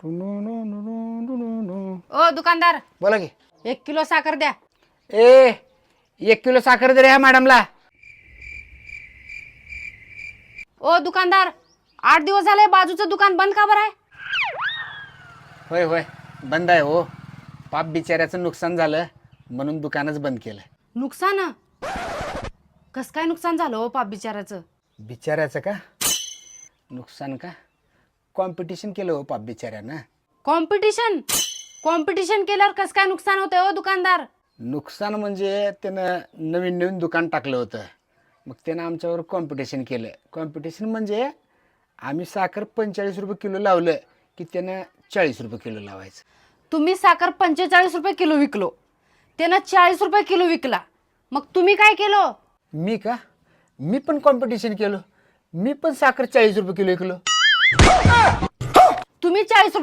ओ दुकानदार, बोला की. 1 किलो साखर द्या. 1 किलो साखर दे रे ह्या मॅडमला. ओ दुकानदार, 8 दिवस झाले बाजूचं दुकान बंद का बरं आहे? होय होय बंद आहे हो. पाप बिचाऱ्याचं नुकसान झालं म्हणून दुकानच बंद केलं. नुकसान? कस काय नुकसान झालं हो पाप बिचाराचं? बिचाऱ्याचं का नुकसान का? कॉम्पिटिशन केलं हो पाप बिचाऱ्यानं. कॉम्पिटिशन? कॉम्पिटिशन केल्यावर कस काय नुकसान होतंय हो दुकानदार? नुकसान म्हणजे त्यानं नवीन नवीन दुकान टाकलं होतं. मग त्यानं आमच्यावर कॉम्पिटिशन केलं. कॉम्पिटिशन म्हणजे आम्ही साखर 45 रुपये किलो लावलं की त्यानं 40 रुपये किलो लावायचं. तुम्ही साखर 45 रुपये किलो विकलो, त्यानं 40 रुपये किलो विकला, मग तुम्ही काय केलं? मी का? मी पण कॉम्पिटिशन केलं. मी पण साखर 40 रुपये किलो विकलो. तुम्ही 40 रुपये